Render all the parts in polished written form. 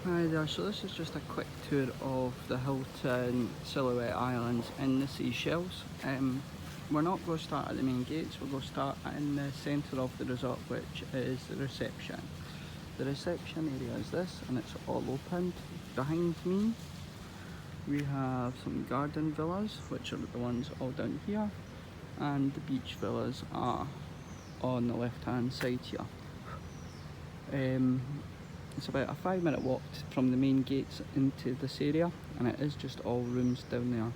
Hi there, so this is just a quick tour of the Hiton Silhouette Islands in the Seychelles. We're not going to start at the main gates, we're going to start in the centre of the resort, which is the reception. The reception area is this, and it's all opened. Behind me we have some garden villas, which are the ones all down here, and the beach villas are on the left hand side here. It's about a 5-minute walk from the main gates into this area, and it is just all rooms down there.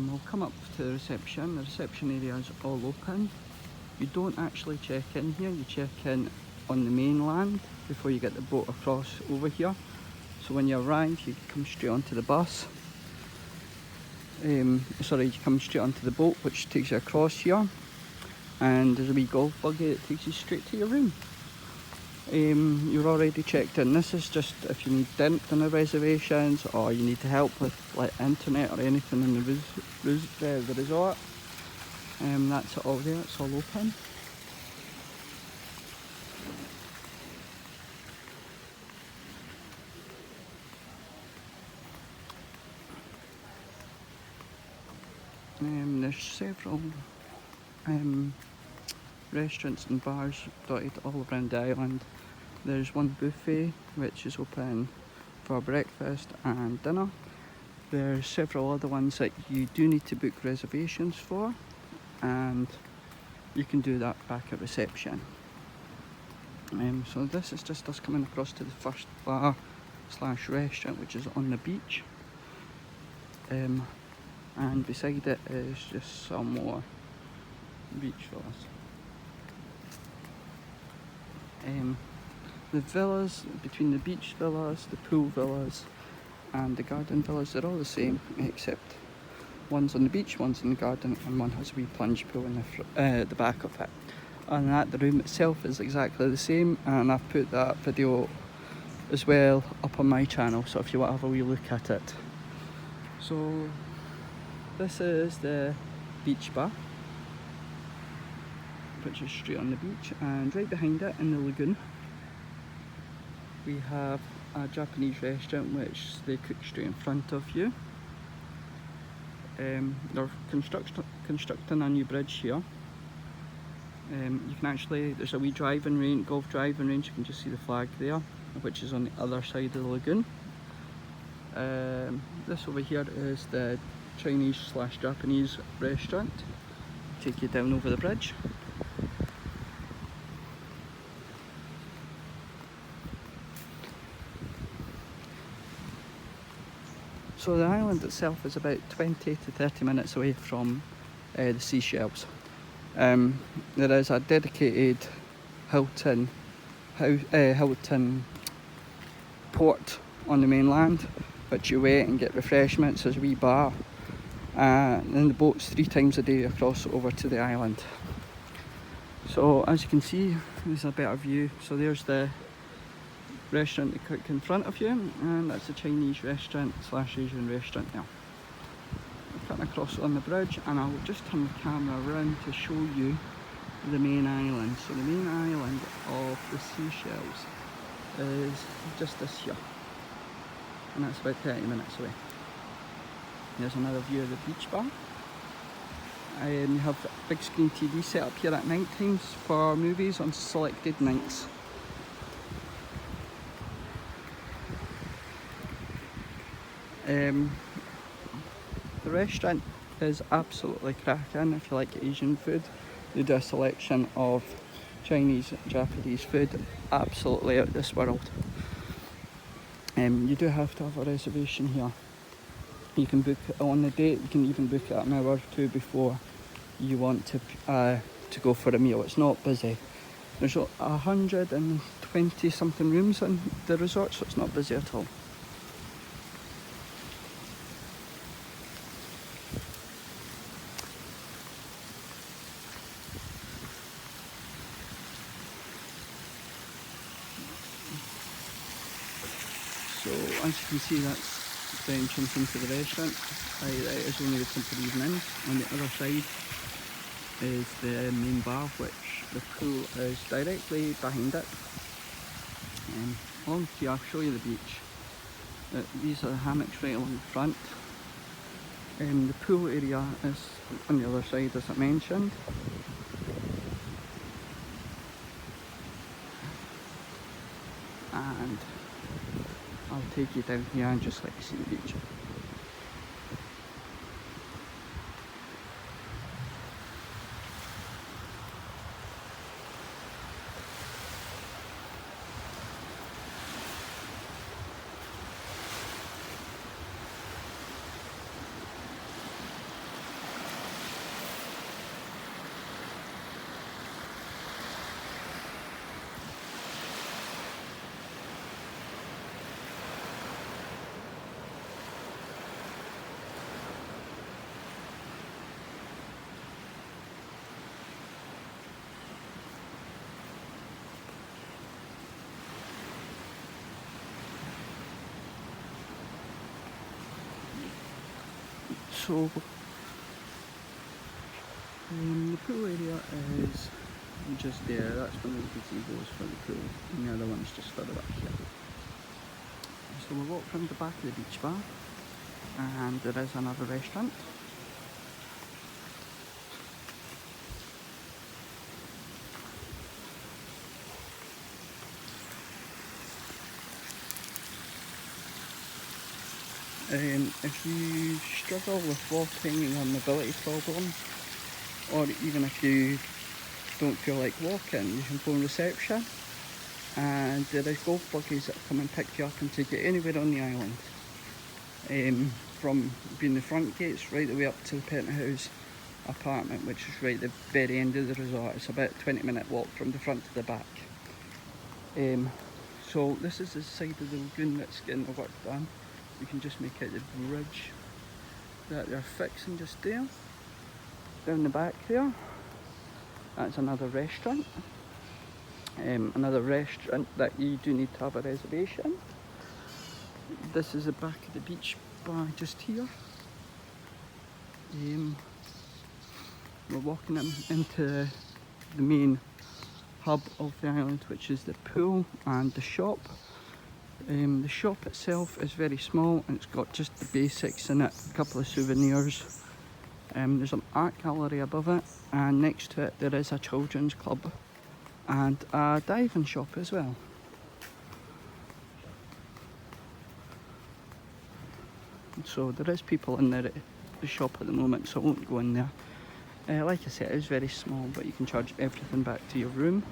We'll come up to the reception. The reception area is all open. You don't actually check in here, you check in on the mainland before you get the boat across over here. So when you arrive, you come straight onto the bus. You come straight onto the boat, which takes you across here, and there's a wee golf buggy that takes you straight to your room. You're already checked in. This is just if you need dinner reservations, or you need help with like internet or anything in the resort. That's it all there, it's all open. There's several restaurants and bars dotted all around the island. There's one buffet which is open for breakfast and dinner. There's several other ones that you do need to book reservations for, and you can do that back at reception. So this is just us coming across to the first bar / restaurant, which is on the beach, and beside it is just some more beach villas. The villas, between the beach villas, the pool villas and the garden villas, they're all the same, except one's on the beach, one's in the garden, and one has a wee plunge pool in the back of it. And that, the room itself is exactly the same, and I've put that video as well up on my channel, so if you want to have a wee look at it. So this is the beach bar, which is straight on the beach, and right behind it in the lagoon we have a Japanese restaurant which they cook straight in front of you. They're constructing a new bridge here. You can actually, there's a wee golf driving range, you can just see the flag there, which is on the other side of the lagoon. This over here is the Chinese / Japanese restaurant. Take you down over the bridge. So the island itself is about 20 to 30 minutes away from the Seychelles. There is a dedicated Hiton port on the mainland, which you wait and get refreshments. There's a wee bar, and then the boats 3 times a day across over to the island. So as you can see, there's a better view. So there's the restaurant they cook in front of you, and that's a Chinese restaurant / Asian restaurant there. I'm cutting across on the bridge, and I'll just turn the camera around to show you the main island. So the main island of the Seychelles is just this here, and that's about 30 minutes away. There's another view of the beach bar. You have a big screen TV set up here at night times for movies on selected nights. The restaurant is absolutely cracking if you like Asian food. They do a selection of Chinese, Japanese food, absolutely out of this world. You do have to have a reservation here. You can book it on the date, you can even book it an hour or 2 before you want to go for a meal. It's not busy. There's 120 something rooms in the resort, so it's not busy at all. So as you can see, that's the entrance into the restaurant. It is only open for the evening. On the other side is the main bar, which the pool is directly behind it. along here, I'll show you the beach. These are the hammocks right along the front. The pool area is on the other side, as I mentioned. And I'll take you down here and just let you see the beach. So the pool area is just there. That's one of the gazebos for the pool, and the other one's just further up here. So we'll walk round the back of the beach bar, and there is another restaurant. If you struggle with walking or mobility problems, or even if you don't feel like walking, you can phone reception, and there is golf buggies that come and pick you up and take you anywhere on the island. From being the front gates right the way up to the penthouse apartment, which is right at the very end of the resort. It's about a 20-minute walk from the front to the back. So this is the side of the lagoon that's getting the work done. You can just make out the bridge that they're fixing just there. Down the back there, that's another restaurant. Another restaurant that you do need to have a reservation. This is the back of the beach bar just here. We're walking into the main hub of the island, which is the pool and the shop. The shop itself is very small and it's got just the basics in it, a couple of souvenirs. There's an art gallery above it, and next to it there is a children's club and a diving shop as well. So there is people in there at the shop at the moment, so I won't go in there. Like I said, it is very small, but you can charge everything back to your room.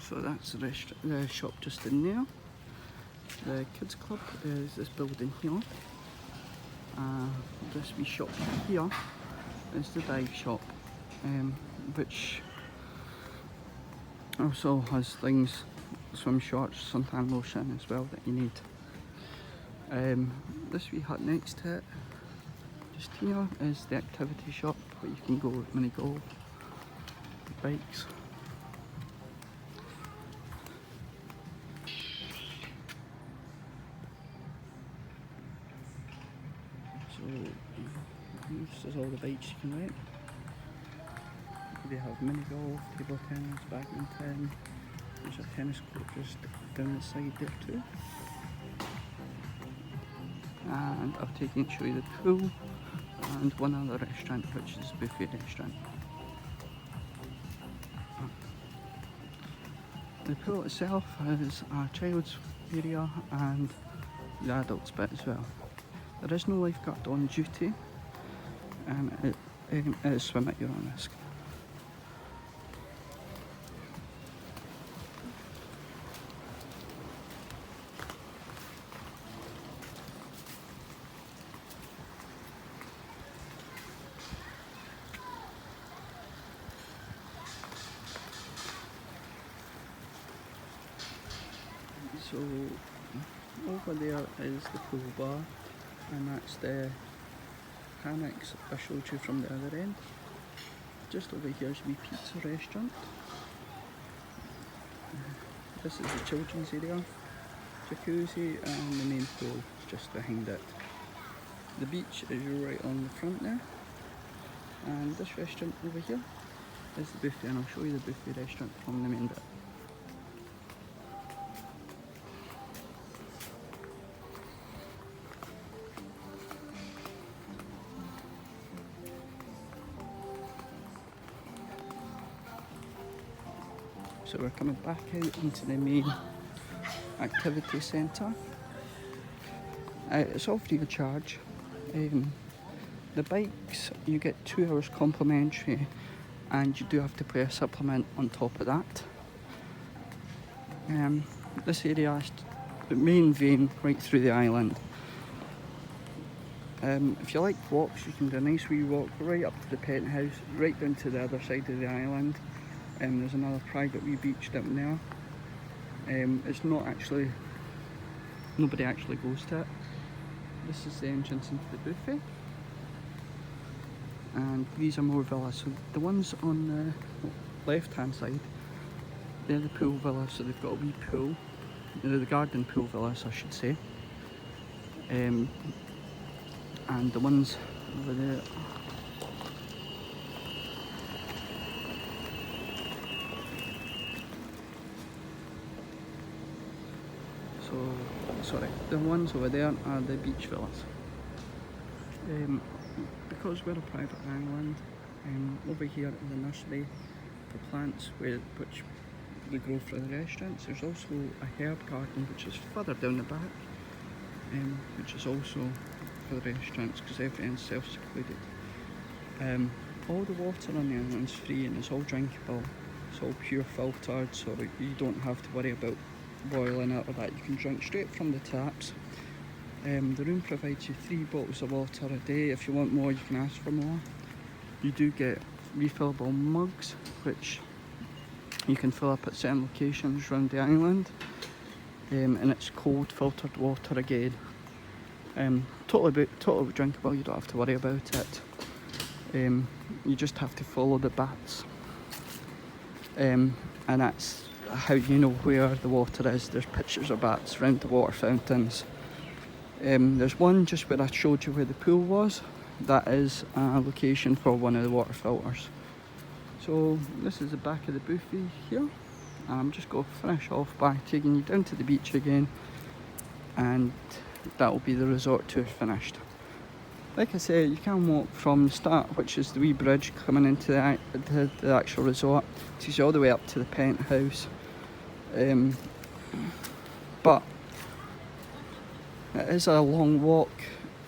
So that's the shop just in there. The kids club is this building here. This wee shop here is the dive shop, which also has things, swim shorts, suntan lotion as well that you need. This wee hut next to it, just here, is the activity shop where you can go with mini golf, bikes. So this is all the bikes you can rent. They have mini golf, table tennis, badminton. There's a tennis court just down the side there too. And I'll take you and show you the pool and one other restaurant, which is a buffet restaurant. The pool itself has a child's area and the adults bit as well. There is no lifeguard on duty, and it is swim at your own risk. So over there is the pool bar, and that's the hammocks I showed you from the other end. Just over here is a wee pizza restaurant. This is the children's area, jacuzzi, and the main pool is just behind it. The beach is right on the front there, and this restaurant over here is the buffet, and I'll show you the buffet restaurant from the main bit. So we're coming back out into the main activity centre. It's all free of charge. The bikes, you get 2 hours complimentary, and you do have to pay a supplement on top of that. This area is the main vein right through the island. If you like walks, you can do a nice wee walk right up to the penthouse, right down to the other side of the island. There's another private wee beach down there. It's not actually, nobody actually goes to it. This is the entrance into the buffet. And these are more villas. So the ones on the left hand side, they're the pool villas, so they've got a wee pool. They're the garden pool villas, I should say. And the ones over there, the ones over there are the beach villas. Because we're a private island, over here in the nursery for plants which we grow for the restaurants, there's also a herb garden which is further down the back, which is also for the restaurants because everything's self-secluded. All the water on the island's free and it's all drinkable. It's all pure filtered, so you don't have to worry about boiling it or that. You can drink straight from the taps. The room provides you 3 bottles of water a day. If you want more, you can ask for more. You do get refillable mugs, which you can fill up at certain locations around the island. And it's cold filtered water again. Totally drinkable, you don't have to worry about it. You just have to follow the bats. And that's how you know where the water is. There's pictures of bats around the water fountains. There's one just where I showed you where the pool was. That is a location for one of the water filters. So this is the back of the buffet here. I'm just going to finish off by taking you down to the beach again, and that will be the resort tour finished. Like I said, you can walk from the start, which is the wee bridge coming into the actual resort. It takes you all the way up to the penthouse. But it is a long walk,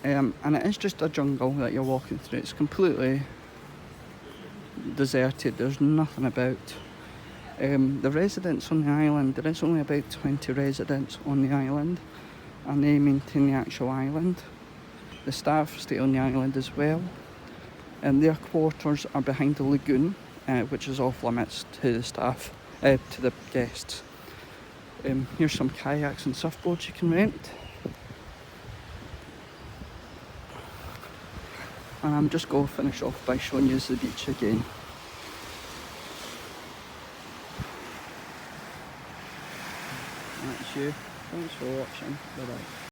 and it is just a jungle that you're walking through. It's completely deserted, there's nothing about. The residents on the island, there is only about 20 residents on the island, and they maintain the actual island. The staff stay on the island as well, and their quarters are behind the lagoon, which is off limits to the staff, to the guests. Here's some kayaks and surfboards you can rent. And I'm just going to finish off by showing you the beach again. That's you. Thanks for watching. Bye bye.